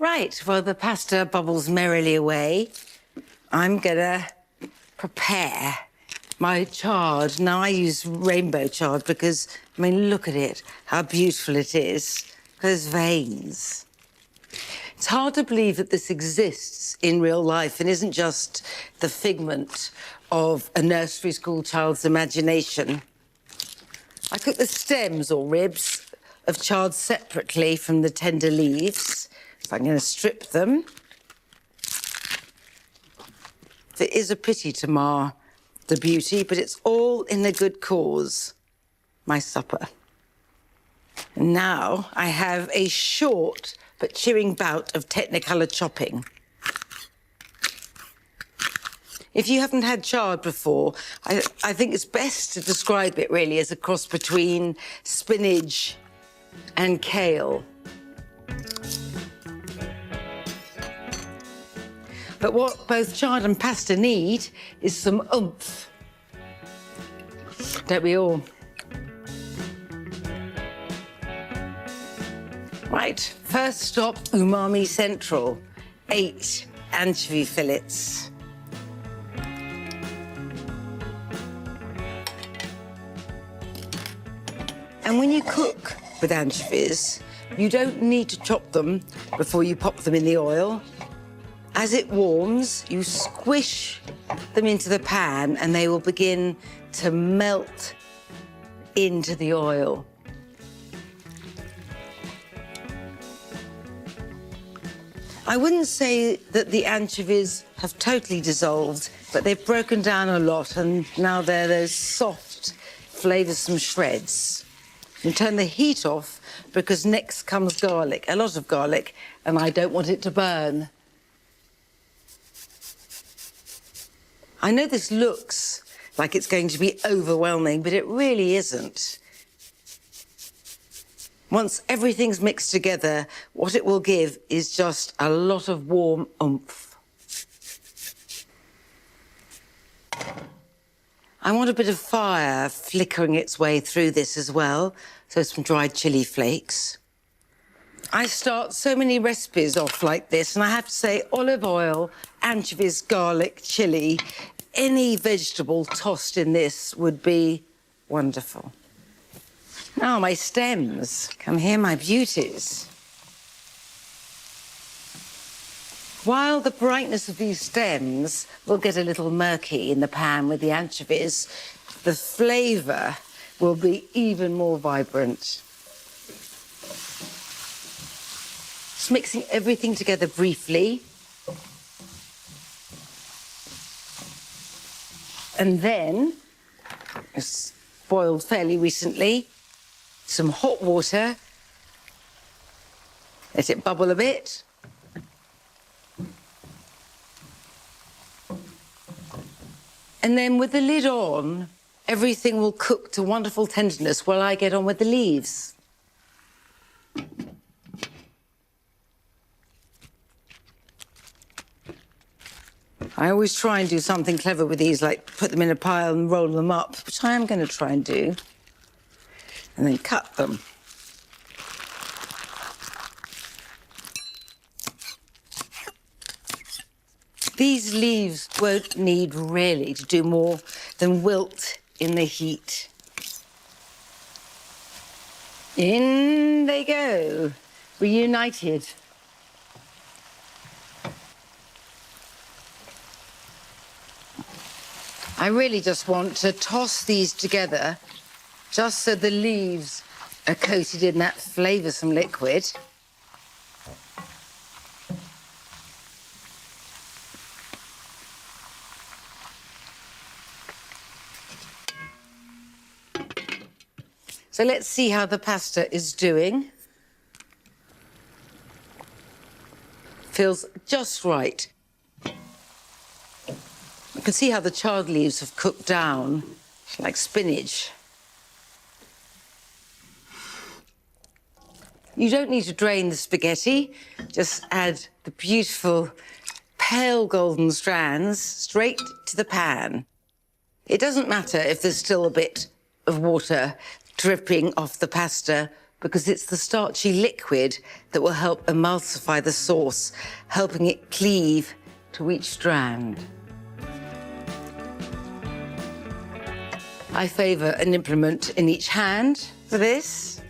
Right, well, the pasta bubbles merrily away. I'm gonna prepare my chard. Now, I use rainbow chard because, I mean, look at it, how beautiful it is. Those veins. It's hard to believe that this exists in real life and isn't just the figment of a nursery school child's imagination. I cook the stems or ribs of chard separately from the tender leaves. So I'm going to strip them. It is a pity to mar the beauty, but it's all in a good cause. My supper. And now I have a short but cheering bout of Technicolor chopping. If you haven't had chard before, I think it's best to describe it really as a cross between spinach and kale. But what both chard and pasta need is some oomph. Don't we all? Right, first stop, Umami Central. 8 anchovy fillets. And when you cook with anchovies, you don't need to chop them before you pop them in the oil. As it warms, you squish them into the pan and they will begin to melt into the oil. I wouldn't say that the anchovies have totally dissolved, but they've broken down a lot and now they're those soft, flavoursome shreds. You turn the heat off because next comes garlic, a lot of garlic, and I don't want it to burn. I know this looks like it's going to be overwhelming, but it really isn't. Once everything's mixed together, what it will give is just a lot of warm oomph. I want a bit of fire flickering its way through this as well, so some dried chilli flakes. I start so many recipes off like this, and I have to say olive oil, anchovies, garlic, chilli, any vegetable tossed in this would be wonderful. Now, my stems. Come here, my beauties. While the brightness of these stems will get a little murky in the pan with the anchovies, the flavour will be even more vibrant. Just mixing everything together briefly. And then, it's boiled fairly recently, some hot water. Let it bubble a bit. And then with the lid on, everything will cook to wonderful tenderness while I get on with the leaves. I always try and do something clever with these, like put them in a pile and roll them up, which I am going to try and do, and then cut them. These leaves won't need really to do more than wilt in the heat. In they go, reunited. I really just want to toss these together just so the leaves are coated in that flavoursome liquid. So let's see how the pasta is doing. Feels just right. You can see how the chard leaves have cooked down, like spinach. You don't need to drain the spaghetti. Just add the beautiful pale golden strands straight to the pan. It doesn't matter if there's still a bit of water dripping off the pasta because it's the starchy liquid that will help emulsify the sauce, helping it cleave to each strand. I favour an implement in each hand for this.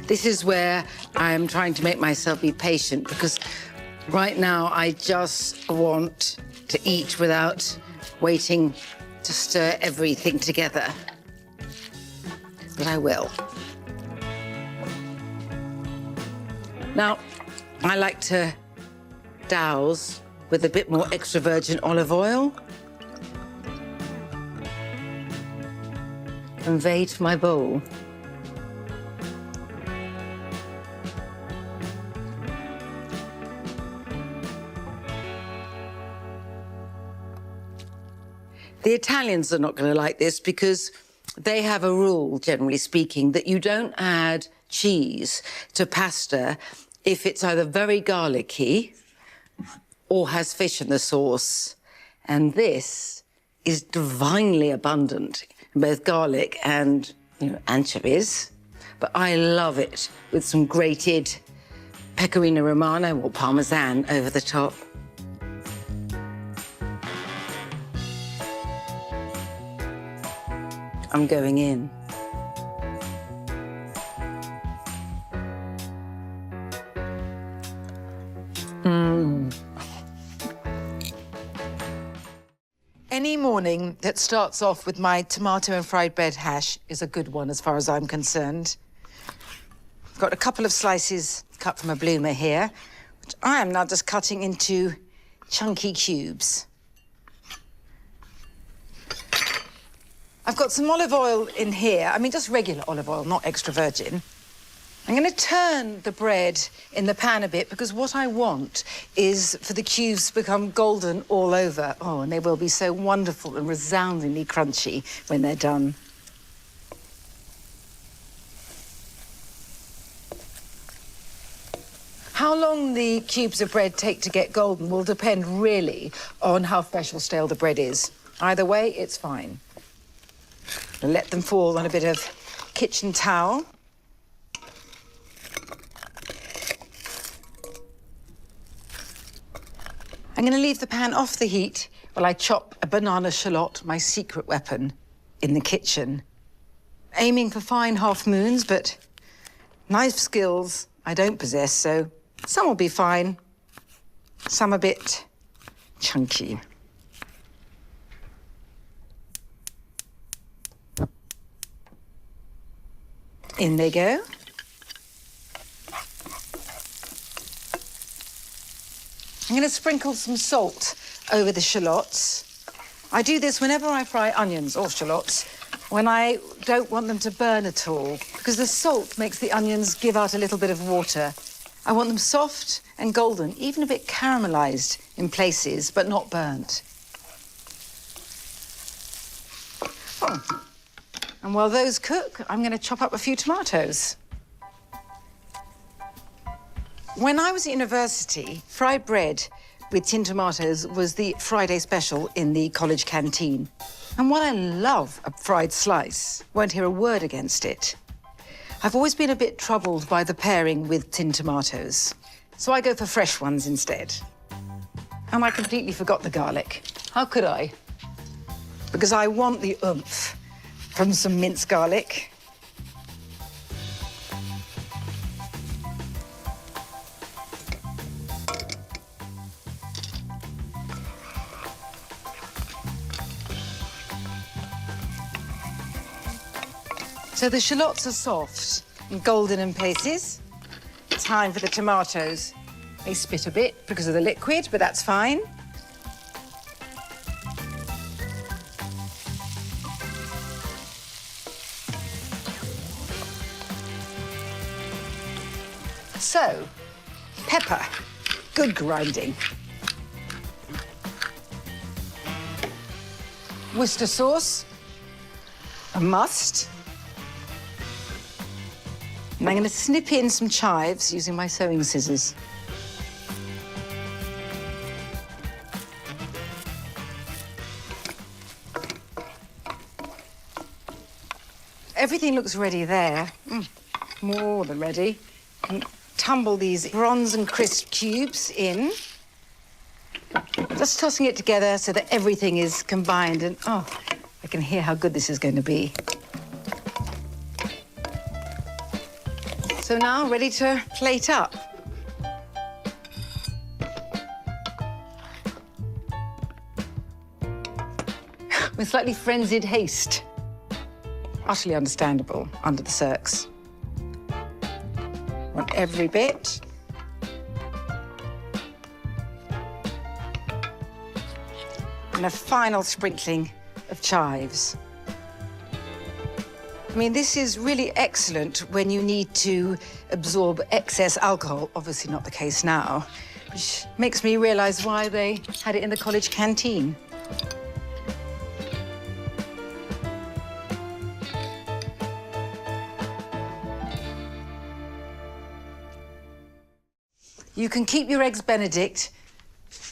This is where I'm trying to make myself be patient, because right now I just want to eat without waiting to stir everything together. But I will. Now, I like to douse with a bit more extra virgin olive oil. Convey to my bowl. The Italians are not going to like this because they have a rule, generally speaking, that you don't add cheese to pasta if it's either very garlicky or has fish in the sauce. And this is divinely abundant in both garlic and, anchovies. But I love it with some grated pecorino romano or parmesan over the top. I'm going in. Any morning that starts off with my tomato and fried bread hash is a good one as far as I'm concerned. I've got a couple of slices cut from a bloomer here, which I am now just cutting into chunky cubes. I've got some olive oil in here. I mean, just regular olive oil, not extra virgin. I'm going to turn the bread in the pan a bit because what I want is for the cubes to become golden all over. Oh, and they will be so wonderful and resoundingly crunchy when they're done. How long the cubes of bread take to get golden will depend really on how fresh or stale the bread is. Either way, it's fine. Let them fall on a bit of kitchen towel. I'm going to leave the pan off the heat while I chop a banana shallot, my secret weapon, in the kitchen. Aiming for fine half moons, but knife skills I don't possess, so some will be fine, some a bit chunky. In they go. I'm going to sprinkle some salt over the shallots. I do this whenever I fry onions or shallots, when I don't want them to burn at all, because the salt makes the onions give out a little bit of water. I want them soft and golden, even a bit caramelized in places, but not burnt. Oh. And while those cook, I'm going to chop up a few tomatoes. When I was at university, fried bread with tin tomatoes was the Friday special in the college canteen. And while I love a fried slice, won't hear a word against it, I've always been a bit troubled by the pairing with tin tomatoes. So I go for fresh ones instead. And I completely forgot the garlic. How could I? Because I want the oomph from some minced garlic. So the shallots are soft and golden in places. Time for the tomatoes. They spit a bit because of the liquid, but that's fine. So, pepper, good grinding. Worcester sauce, a must. And I'm going to snip in some chives using my sewing scissors. everything looks ready there. More than ready. And tumble these bronze and crisp cubes in. Just tossing it together so that everything is combined. And, oh, I can hear how good this is going to be. So now, ready to plate up. With slightly frenzied haste. Utterly understandable under the circs. Want every bit. And a final sprinkling of chives. I mean, this is really excellent when you need to absorb excess alcohol. Obviously not the case now, which makes me realise why they had it in the college canteen. You can keep your eggs Benedict.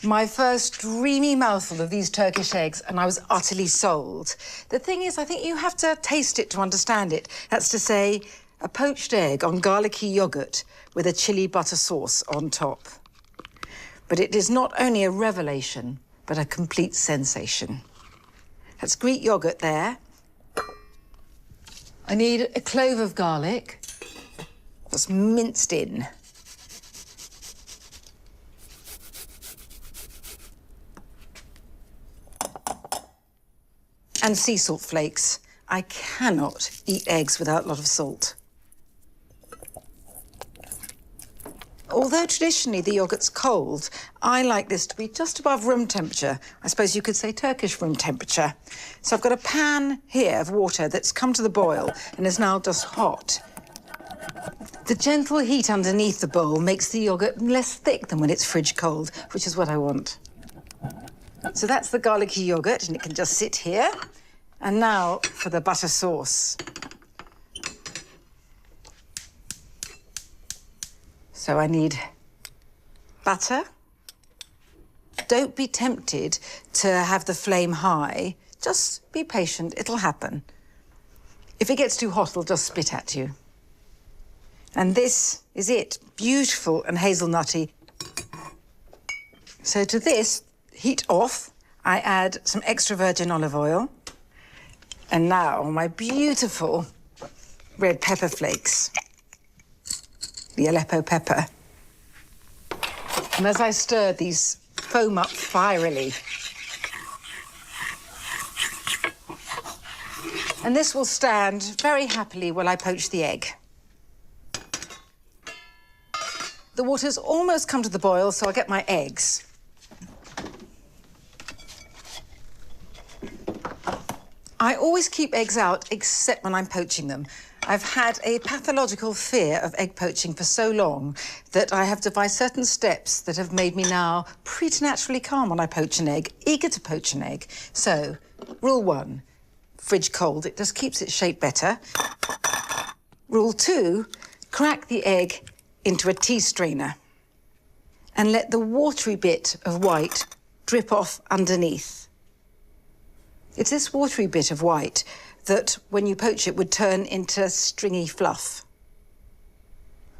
My first dreamy mouthful of these Turkish eggs, and I was utterly sold. The thing is, I think you have to taste it to understand it. That's to say, a poached egg on garlicky yoghurt with a chili butter sauce on top. But it is not only a revelation, but a complete sensation. That's Greek yoghurt there. I need a clove of garlic that's minced in. And sea salt flakes. I cannot eat eggs without a lot of salt. Although traditionally the yoghurt's cold, I like this to be just above room temperature. I suppose you could say Turkish room temperature. So I've got a pan here of water that's come to the boil and is now just hot. The gentle heat underneath the bowl makes the yoghurt less thick than when it's fridge cold, which is what I want. So that's the garlicky yoghurt, and it can just sit here. And now for the butter sauce. So I need butter. Don't be tempted to have the flame high. Just be patient, it'll happen. If it gets too hot, it'll just spit at you. And this is it, beautiful and hazelnutty. So to this, heat off, I add some extra virgin olive oil. And now my beautiful red pepper flakes, the Aleppo pepper. And as I stir, these foam up fierily. And this will stand very happily while I poach the egg. The water's almost come to the boil, so I'll get my eggs. I always keep eggs out, except when I'm poaching them. I've had a pathological fear of egg poaching for so long that I have devised certain steps that have made me now preternaturally calm when I poach an egg, eager to poach an egg. So, rule 1, fridge cold, it just keeps its shape better. Rule 2, crack the egg into a tea strainer and let the watery bit of white drip off underneath. It's this watery bit of white that, when you poach it, would turn into stringy fluff.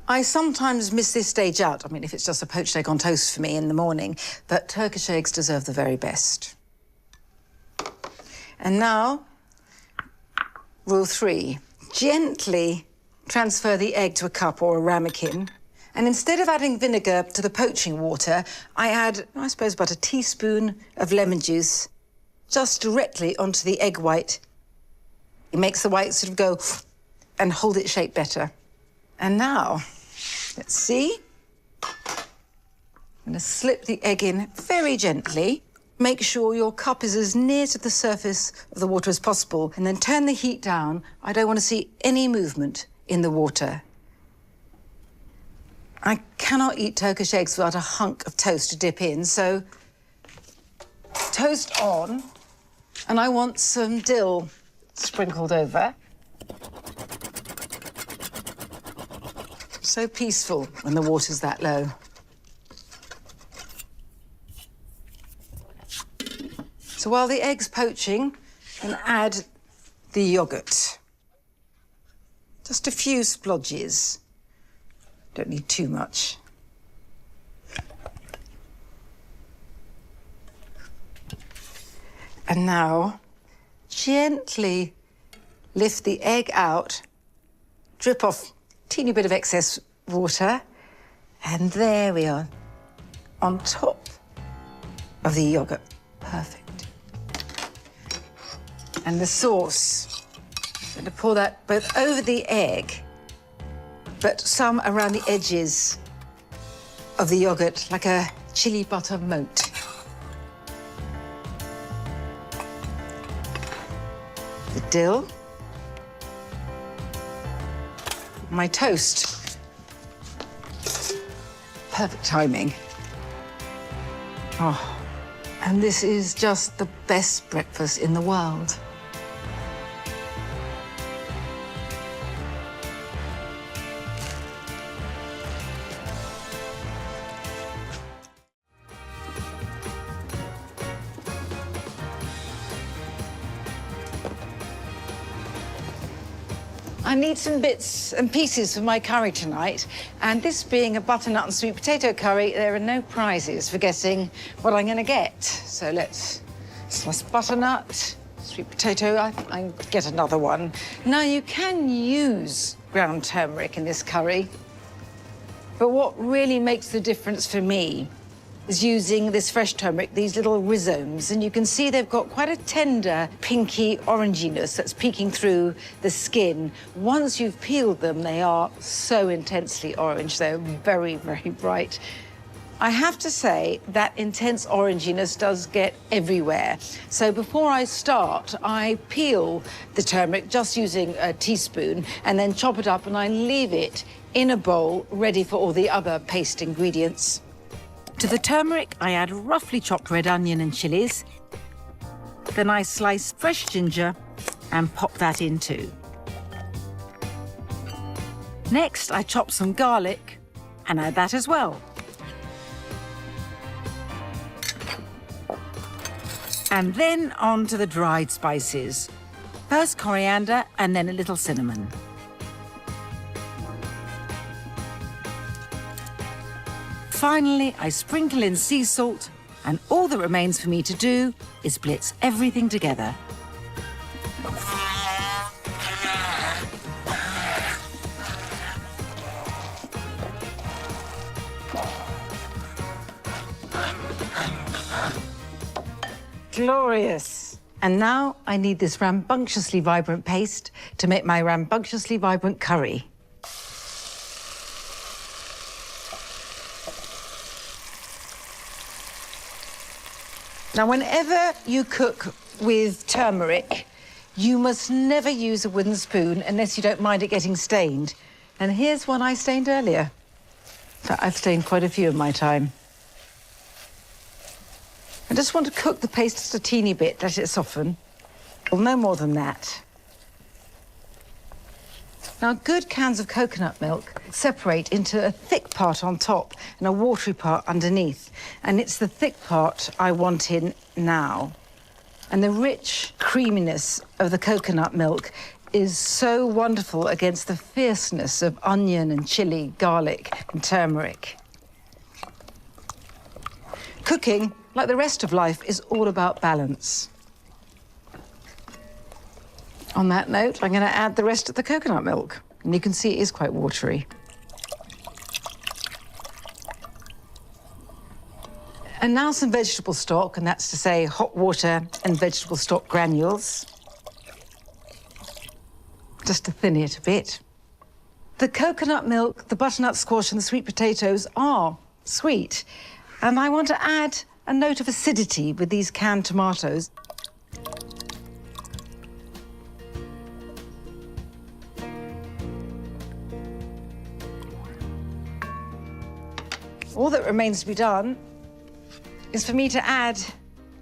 I sometimes miss this stage out. I mean, if it's just a poached egg on toast for me in the morning, but Turkish eggs deserve the very best. And now, rule 3, gently transfer the egg to a cup or a ramekin, and instead of adding vinegar to the poaching water, I add, I suppose, about a teaspoon of lemon juice just directly onto the egg white. It makes the white sort of go and hold its shape better. And now, let's see. I'm going to slip the egg in very gently. Make sure your cup is as near to the surface of the water as possible, and then turn the heat down. I don't want to see any movement in the water. I cannot eat Turkish eggs without a hunk of toast to dip in, so toast on. And I want some dill sprinkled over. So peaceful when the water's that low. So while the egg's poaching, I'm going to add the yoghurt. Just a few splodges. Don't need too much. And now, gently lift the egg out, drip off a teeny bit of excess water, and there we are, on top of the yogurt. Perfect. And the sauce, I'm going to pour that both over the egg, but some around the edges of the yogurt, like a chili butter moat. The dill. My toast. Perfect timing. Oh, and this is just the best breakfast in the world. I need some bits and pieces for my curry tonight, and this being a butternut and sweet potato curry, there are no prizes for guessing what I'm going to get. So let's slice butternut, sweet potato, I get another one. Now, you can use ground turmeric in this curry, but what really makes the difference for me is using this fresh turmeric, these little rhizomes, and you can see they've got quite a tender, pinky oranginess that's peeking through the skin. Once you've peeled them, they are so intensely orange. They're very, very bright. I have to say that intense oranginess does get everywhere. So before I start, I peel the turmeric just using a teaspoon and then chop it up, and I leave it in a bowl ready for all the other paste ingredients. To the turmeric, I add roughly chopped red onion and chilies. Then I slice fresh ginger and pop that in too. Next, I chop some garlic and add that as well. And then on to the dried spices. First coriander and then a little cinnamon. Finally, I sprinkle in sea salt, and all that remains for me to do is blitz everything together. Glorious. And now I need this rambunctiously vibrant paste to make my rambunctiously vibrant curry. Now, whenever you cook with turmeric, you must never use a wooden spoon unless you don't mind it getting stained. And here's one I stained earlier. In fact, I've stained quite a few in my time. I just want to cook the paste just a teeny bit, let it soften. Well, no more than that. Now, good cans of coconut milk separate into a thick part on top and a watery part underneath. And it's the thick part I want in now. And the rich creaminess of the coconut milk is so wonderful against the fierceness of onion and chili, garlic and turmeric. Cooking, like the rest of life, is all about balance. On that note, I'm going to add the rest of the coconut milk. And you can see it is quite watery. And now some vegetable stock, and that's to say hot water and vegetable stock granules. Just to thin it a bit. The coconut milk, the butternut squash and the sweet potatoes are sweet. And I want to add a note of acidity with these canned tomatoes. All that remains to be done is for me to add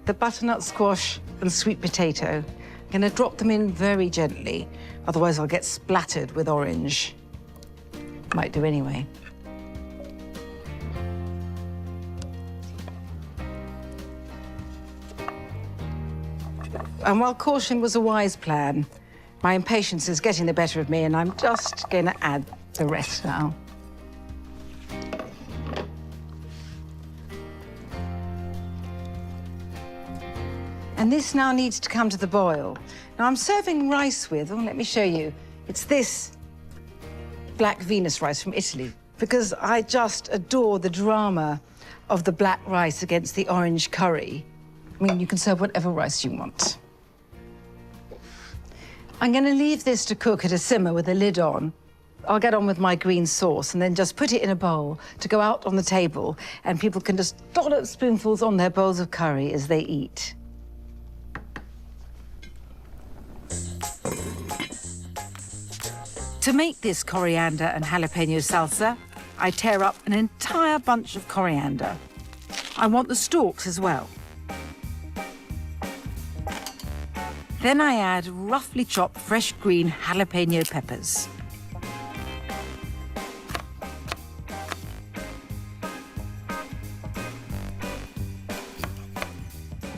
the butternut squash and sweet potato. I'm going to drop them in very gently, otherwise I'll get splattered with orange. Might do anyway. And while caution was a wise plan, My impatience is getting the better of me, and I'm just going to add the rest now. And this now needs to come to the boil. Now, I'm serving rice with, let me show you. It's this Black Venus rice from Italy, because I just adore the drama of the black rice against the orange curry. I mean, you can serve whatever rice you want. I'm going to leave this to cook at a simmer with a lid on. I'll get on with my green sauce and then just put it in a bowl to go out on the table, and people can just dollop spoonfuls on their bowls of curry as they eat. To make this coriander and jalapeno salsa, I tear up an entire bunch of coriander. I want the stalks as well. Then I add roughly chopped fresh green jalapeno peppers.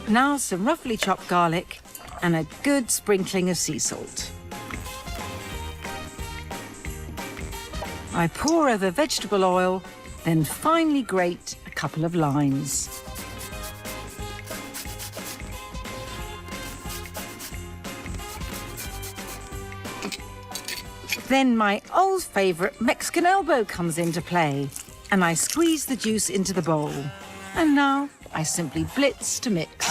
Now some roughly chopped garlic and a good sprinkling of sea salt. I pour over vegetable oil, then finely grate a couple of limes. Then my old favourite Mexican elbow comes into play, and I squeeze the juice into the bowl. And now I simply blitz to mix.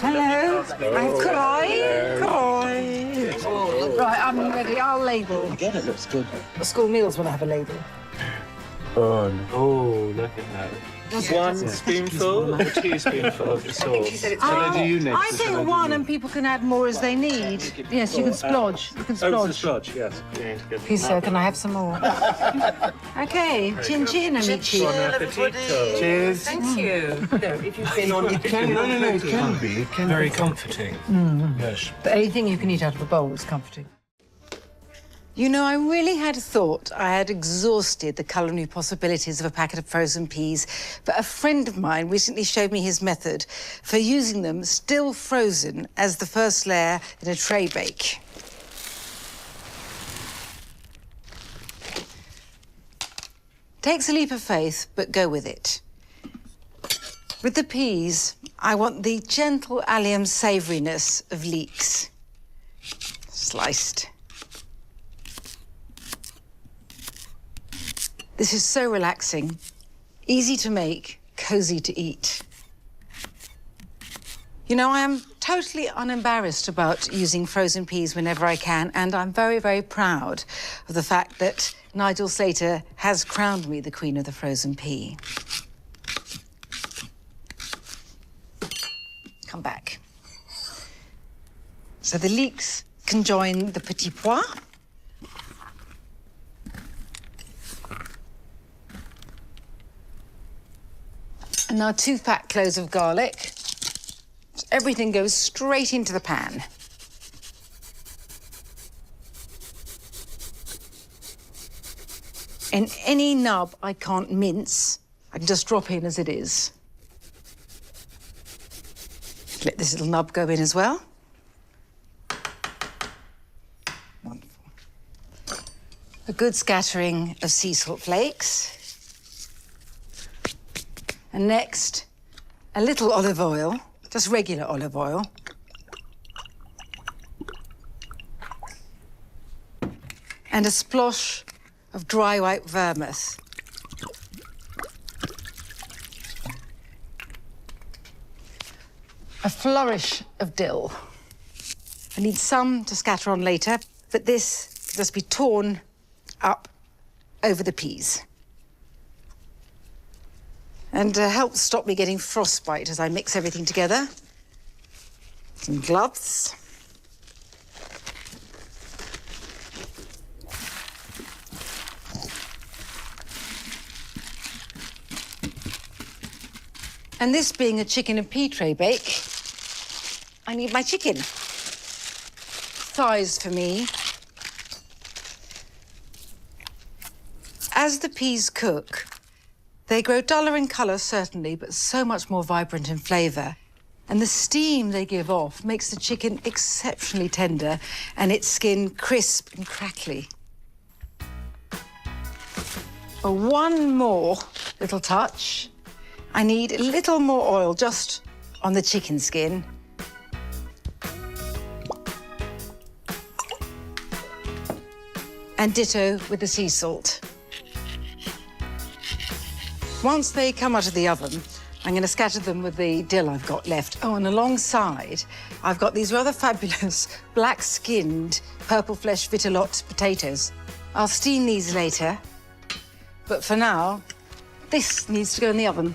Hello. Right, I'm ready. I'll label. Again, it looks good. The school meals want to have a label. Oh, Oh, look at that. One spoonful or two spoonfuls of the sauce. I think one, and people can add more as they need. Yes, you can splodge. You can Oh, it's splodge. the splodge, yes. Please, sir, can I have some more? Okay, chin chin, amici. Bon appetito. cheers. Thank you. No, if you've been on, It can be. It can Very be. comforting. Yes. But anything you can eat out of a bowl is comforting. You know, I really had thought I had exhausted the culinary possibilities of a packet of frozen peas, but a friend of mine recently showed me his method for using them still frozen as the first layer in a tray bake. Takes a leap of faith, but go with it. With the peas, I want the gentle allium savouriness of leeks. Sliced. This is so relaxing, easy to make, cosy to eat. You know, I am totally unembarrassed about using frozen peas whenever I can, and I'm very, very proud of the fact that Nigel Slater has crowned me the queen of the frozen pea. Come back. So the leeks can join the petit pois. And now 2 fat cloves of garlic. So everything goes straight into the pan. In any nub I can't mince, I can just drop in as it is. Let this little nub go in as well. Wonderful. A good scattering of sea salt flakes. And next, a little olive oil, just regular olive oil. And a splosh of dry white vermouth. A flourish of dill. I need some to scatter on later, but this can just be torn up over the peas. And help stop me getting frostbite as I mix everything together. Some gloves. And this being a chicken and pea tray bake, I need my chicken. Thighs for me. As the peas cook, they grow duller in colour, certainly, but so much more vibrant in flavour. And the steam they give off makes the chicken exceptionally tender and its skin crisp and crackly. For one more little touch, I need a little more oil just on the chicken skin. And ditto with the sea salt. Once they come out of the oven, I'm going to scatter them with the dill I've got left. Oh, and alongside, I've got these rather fabulous black-skinned, purple-flesh vitellotte potatoes. I'll steam these later, but for now, this needs to go in the oven.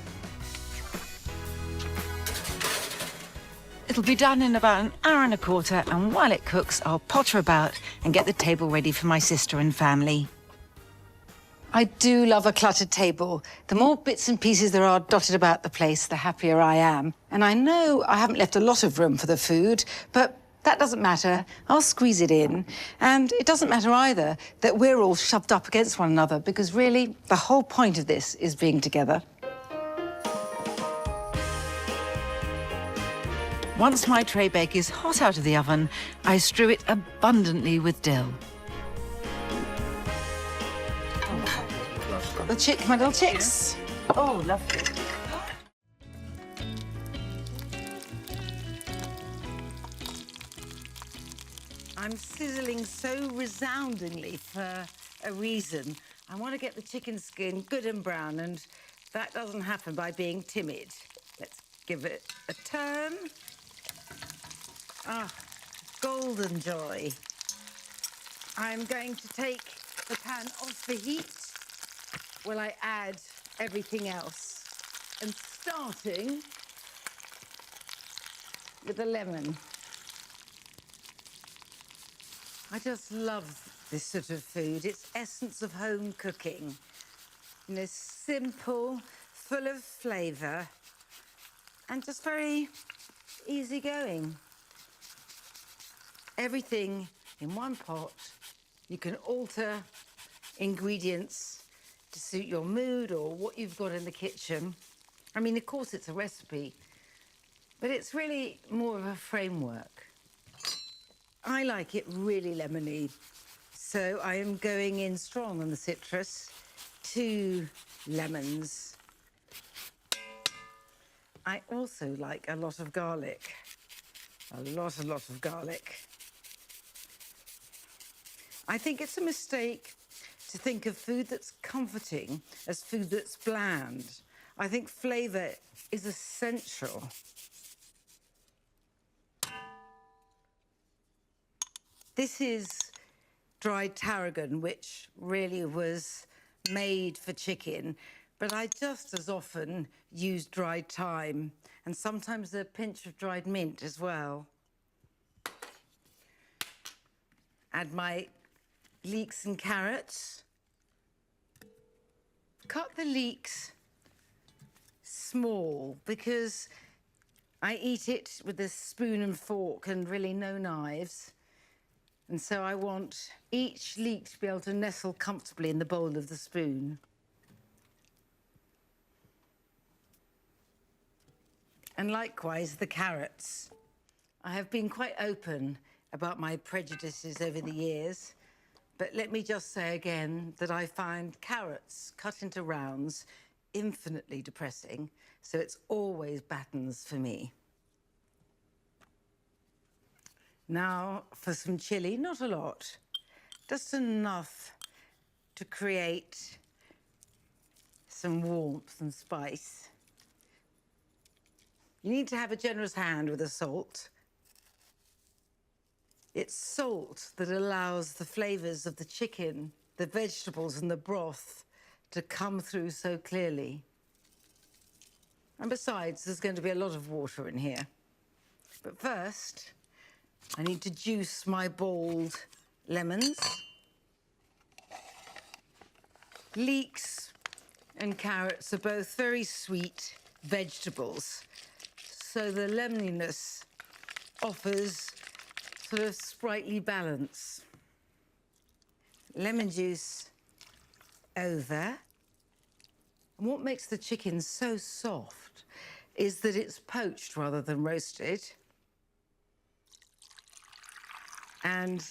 It'll be done in about an hour and a quarter, and while it cooks, I'll potter about and get the table ready for my sister and family. I do love a cluttered table. The more bits and pieces there are dotted about the place, the happier I am. And I know I haven't left a lot of room for the food, but that doesn't matter. I'll squeeze it in. And it doesn't matter either that we're all shoved up against one another, because really, the whole point of this is being together. Once my Traybake is hot out of the oven, I strew it abundantly with dill. Got my little chicks. Oh, lovely. I'm sizzling so resoundingly for a reason. I want to get the chicken skin good and brown, and that doesn't happen by being timid. Let's give it a turn. Ah, golden joy. I'm going to take the pan off the heat while I add everything else. And starting with the lemon. I just love this sort of food. It's essence of home cooking. You know, simple, full of flavour, and just very easygoing. Everything in one pot. You can alter ingredients to suit your mood or what you've got in the kitchen. I mean, of course, it's a recipe, but it's really more of a framework. I like it really lemony, so I am going in strong on the citrus. 2 lemons. I also like a lot of garlic. A lot of garlic. I think it's a mistake to think of food that's comforting as food that's bland. I think flavour is essential. This is dried tarragon, which really was made for chicken, but I just as often use dried thyme and sometimes a pinch of dried mint as well. Add my leeks and carrots. Cut the leeks small because I eat it with a spoon and fork and really no knives. And so I want each leek to be able to nestle comfortably in the bowl of the spoon. And likewise, the carrots. I have been quite open about my prejudices over the years, but let me just say again that I find carrots cut into rounds infinitely depressing, so it's always battens for me. Now for some chilli, not a lot, just enough to create some warmth and spice. You need to have a generous hand with the salt. It's salt that allows the flavours of the chicken, the vegetables and the broth to come through so clearly. And besides, there's going to be a lot of water in here. But first, I need to juice my boiled lemons. Leeks and carrots are both very sweet vegetables, so the lemoniness offers sort of sprightly balance. Lemon juice over. And what makes the chicken so soft is that it's poached rather than roasted. And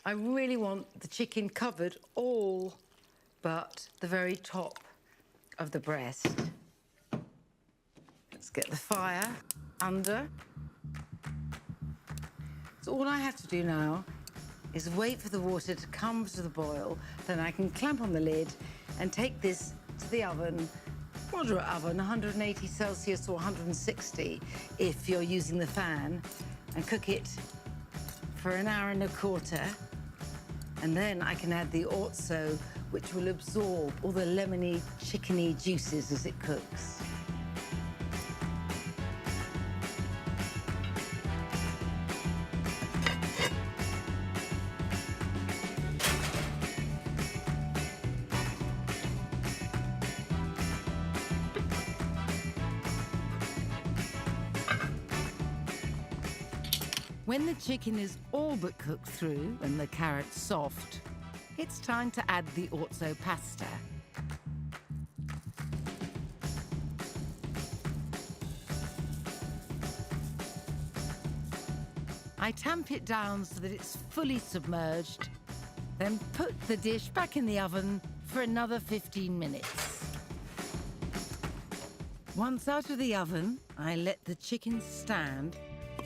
I really want the chicken covered all but the very top of the breast. Let's get the fire under. So all I have to do now is wait for the water to come to the boil, then I can clamp on the lid and take this to the oven, moderate oven, 180 Celsius or 160 if you're using the fan, and cook it for an hour and a quarter. And then I can add the Orzo, which will absorb all the lemony, chickeny juices as it cooks. When the chicken is all but cooked through and the carrot's soft, it's time to add the Orzo pasta. I tamp it down so that it's fully submerged, then put the dish back in the oven for another 15 minutes. Once out of the oven, I let the chicken stand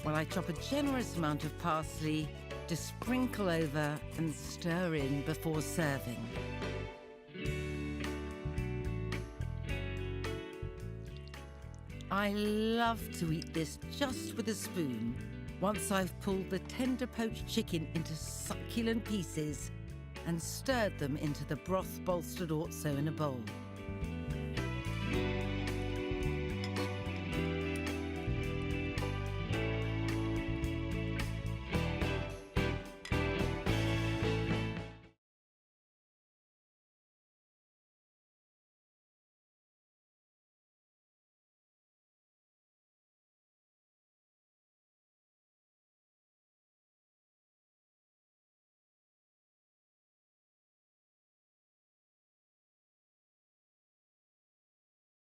while I chop a generous amount of parsley to sprinkle over and stir in before serving. I love to eat this just with a spoon once I've pulled the tender poached chicken into succulent pieces and stirred them into the broth-bolstered Orzo in a bowl.